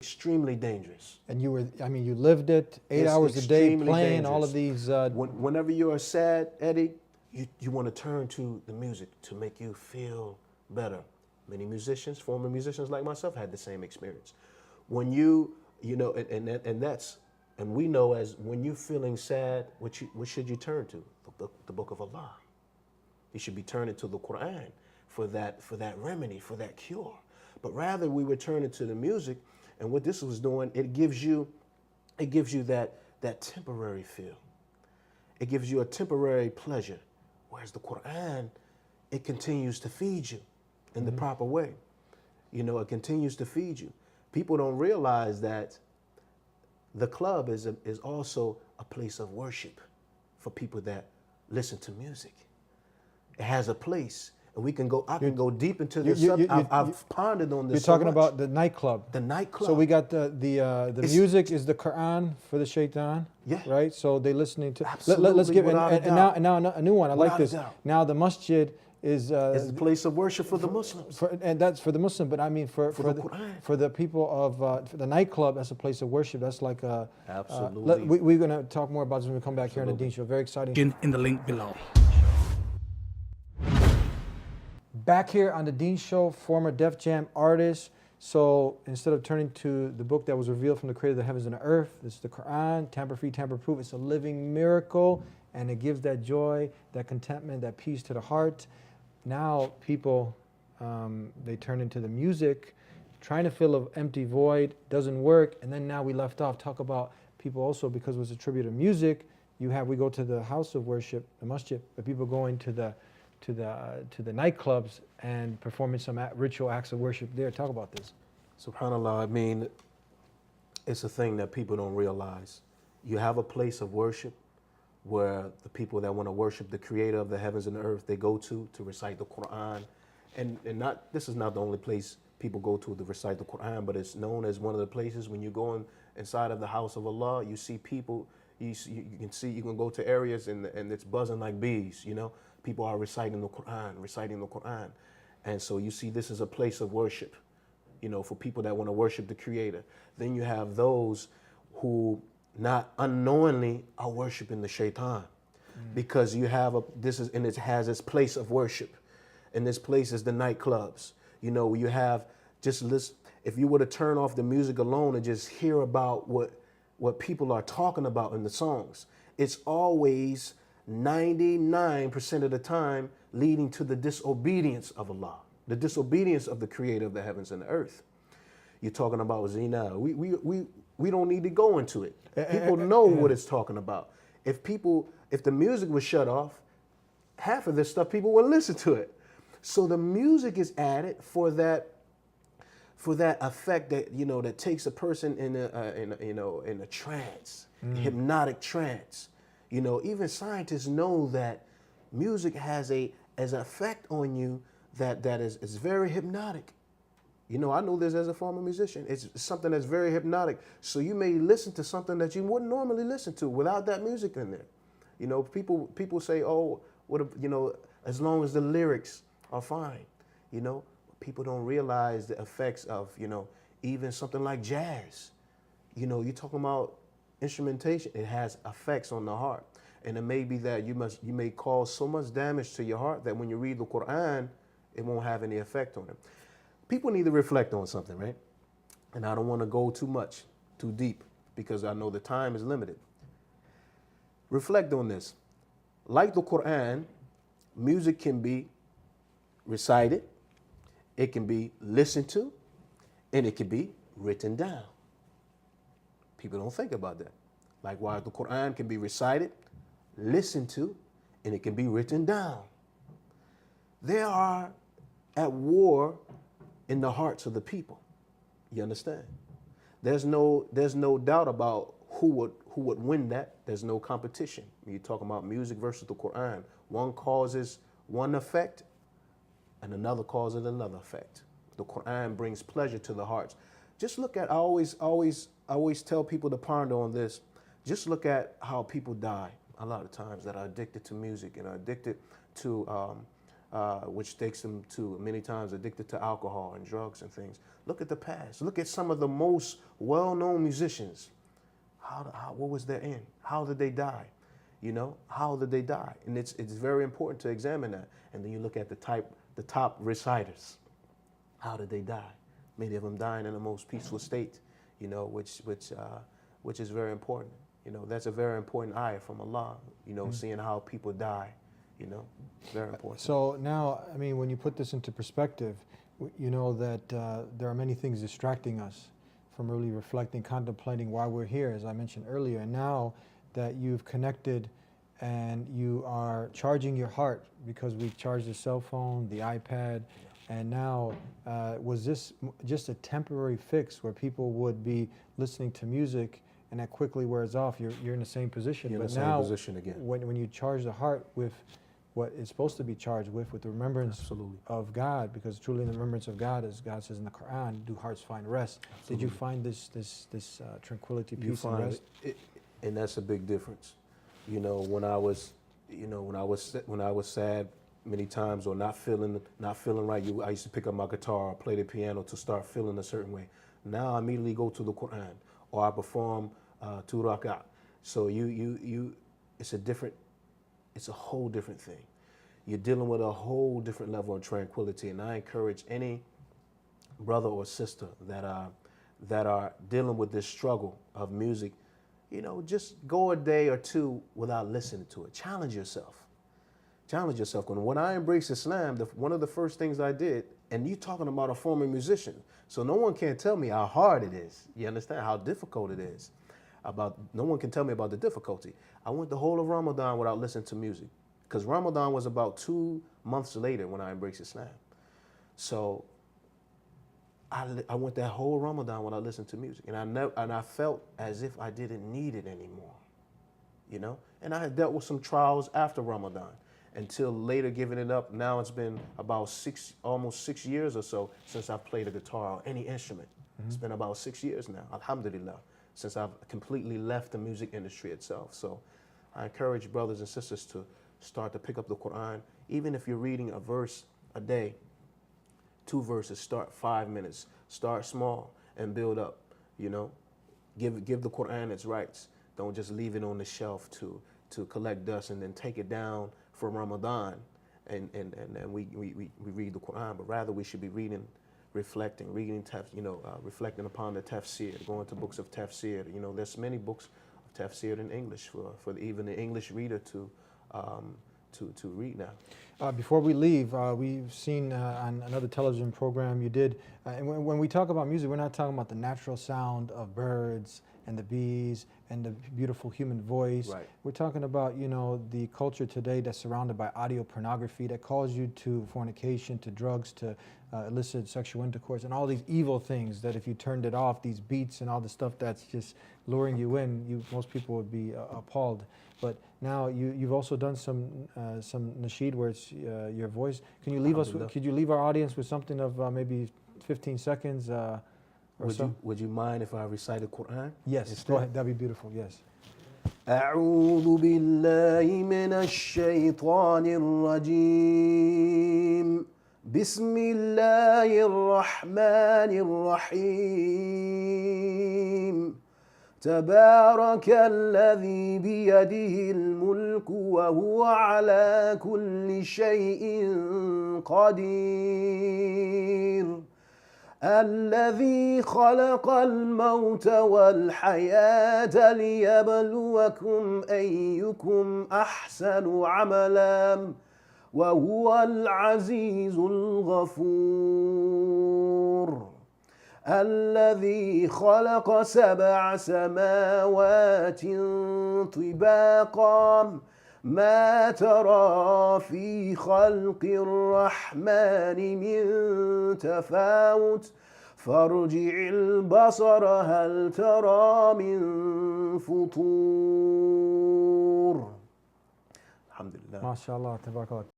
extremely dangerous. And you were, I mean, you lived it 8 It's hours a day extremely playing all dangerous. of these. Whenever you are sad, Eddie, you want to turn to the music to make you feel better. Many musicians, former musicians like myself, had the same experience. When you know, and we know as when you're feeling sad, what should you turn to? The book of Allah. You should be turning to the Quran for that remedy, for that cure. But rather we were turning to the music, and what this was doing, it gives you that temporary feel. It gives you a temporary pleasure. Whereas the Quran, it continues to feed you in the proper way. You know, it continues to feed you. People don't realize that the club is also a place of worship for people that listen to music. It has a place, and we can go. I can go deep into this subject. I've pondered on this. You're talking about the nightclub. The nightclub. So we got the music is the Quran for the shaitan. Yeah. Right. So they listening to. Absolutely, Let's give without a and doubt. now a new one. I like Without a this. doubt. Now the masjid is It's a place of worship for the Muslims. and that's for the Muslim, but I mean for the Quran. for the people of for the nightclub, that's a place of worship. That's like a Absolutely. we're gonna talk more about this when we come back here on the Deen Show. Very exciting. In the link below. Back here on the Deen Show, former Def Jam artist. So instead of turning to the book that was revealed from the creator of the heavens and the earth, this is the Quran, tamper-free, tamper-proof. It's a living miracle, and it gives that joy, that contentment, that peace to the heart. Now people, they turn into the music, trying to fill an empty void, doesn't work. And then now we left off, talk about people also, because it was a tribute to music, we go to the house of worship, the masjid, but people going to the nightclubs and performing some ritual acts of worship there. Talk about this. SubhanAllah, I mean, it's a thing that people don't realize. You have a place of worship where the people that want to worship the creator of the heavens and the earth, they go to recite the Quran. And this is not the only place people go to recite the Quran, but it's known as one of the places when you go inside of the house of Allah, you see people, you can go to areas and it's buzzing like bees, you know. People are reciting the Quran. And so you see this is a place of worship, you know, for people that want to worship the creator. Then you have those who not unknowingly are worshiping the shaitan, because you have and it has its place of worship. And this place is the nightclubs. You know, you have just listen, if you were to turn off the music alone and just hear about what people are talking about in the songs, it's always 99% of the time leading to the disobedience of Allah, the disobedience of the creator of the heavens and the earth. You're talking about zina. We don't need to go into it. People know what it's talking about. If the music was shut off, half of this stuff people wouldn't listen to it. So the music is added for that effect that, you know, that takes a person in a trance, hypnotic trance. You know, even scientists know that music has an effect on you that is very hypnotic. You know, I know this as a former musician. It's something that's very hypnotic. So you may listen to something that you wouldn't normally listen to without that music in there. You know, people say, oh, as long as the lyrics are fine. You know, people don't realize the effects of, you know, even something like jazz. You know, you're talking about instrumentation, it has effects on the heart. And it may be that you may cause so much damage to your heart that when you read the Quran, it won't have any effect on it. People need to reflect on something, right? And I don't want to go too deep, because I know the time is limited. Reflect on this. Like the Quran, music can be recited, it can be listened to, and it can be written down. People don't think about that. Likewise, the Quran can be recited, listened to, and it can be written down. They are at war in the hearts of the people. You understand? There's no doubt about who would win that. There's no competition. When you're talking about music versus the Quran, one causes one effect and another causes another effect. The Quran brings pleasure to the hearts. Just look at, I always tell people to ponder on this. Just look at how people die a lot of times that are addicted to music and are addicted to which takes them to many times addicted to alcohol and drugs and things. Look at the past. Look at some of the most well-known musicians. What was their end? How did they die? You know, how did they die? And it's very important to examine that. And then you look at the top reciters. How did they die? Many of them dying in the most peaceful state, you know, which is very important. You know, that's a very important ayah from Allah, you know, seeing how people die, you know, very important. So now, I mean, when you put this into perspective, you know that there are many things distracting us from really reflecting, contemplating why we're here, as I mentioned earlier. And now that you've connected and you are charging your heart, because we've charged the cell phone, the iPad, and now, was this just a temporary fix where people would be listening to music and that quickly wears off? You're in the same position. You're but in the now, same position again. When you charge the heart with what it's supposed to be charged with the remembrance Absolutely. of God, because truly in the remembrance of God, as God says in the Quran, do hearts find rest. Absolutely. Did you find this tranquility, peace, and find rest? And that's a big difference. You know, when I was sad many times, or not feeling right, I used to pick up my guitar or play the piano to start feeling a certain way. Now I immediately go to the Quran, or I perform 2 rak'at. So it's a whole different thing. You're dealing with a whole different level of tranquility, and I encourage any brother or sister that are dealing with this struggle of music, you know, just go a day or two without listening to it. Challenge yourself. Challenge yourself. When I embraced Islam, one of the first things I did, and you're talking about a former musician, so no one can tell me how hard it is. You understand how difficult it is. No one can tell me about the difficulty. I went the whole of Ramadan without listening to music, because Ramadan was about 2 months later when I embraced Islam. So I went that whole Ramadan without listening to music, and I felt as if I didn't need it anymore, you know. And I had dealt with some trials after Ramadan, until later giving it up. Now it's been about almost 6 years or so since I've played a guitar or any instrument. It's been about 6 years now, alhamdulillah, since I've completely left the music industry itself. So I encourage brothers and sisters to start to pick up the Quran. Even if you're reading a verse a day, 2 verses, start 5 minutes, start small and build up, you know. Give the Quran its rights. Don't just leave it on the shelf to collect dust and then take it down for Ramadan and we read the Quran, but rather we should be reading, reflecting, reflecting upon the tafsir, going to books of tafsir. You know, there's many books of tafsir in English for even the English reader to read now. Before we leave, we've seen on another television program you did, and when we talk about music, we're not talking about the natural sound of birds and the bees and the beautiful human voice. Right. We're talking about, you know, the culture today that's surrounded by audio pornography that calls you to fornication, to drugs, to illicit sexual intercourse, and all these evil things that if you turned it off, these beats and all the stuff that's just luring you in, most people would be appalled. But now you've also done some nasheed where it's your voice. Can you leave us? Could you leave our audience with something of maybe 15 seconds? Would you mind if I recite the Quran? Yes, instead? go ahead. That'd be beautiful. Yes. أعوذ بالله من الشيطان الرجيم بسم الله الرحمن الرحيم تبارك الذي بيده الملك وهو على كل شيء قدير الذي خلق الموت والحياة ليبلوكم أيكم أحسن عملا وهو العزيز الغفور الذي خلق 7 سماوات طباقا ما ترى في خلق الرحمن من تفاوت فارجع البصر هل ترى من فطور الحمد لله ما شاء الله تبارك الله.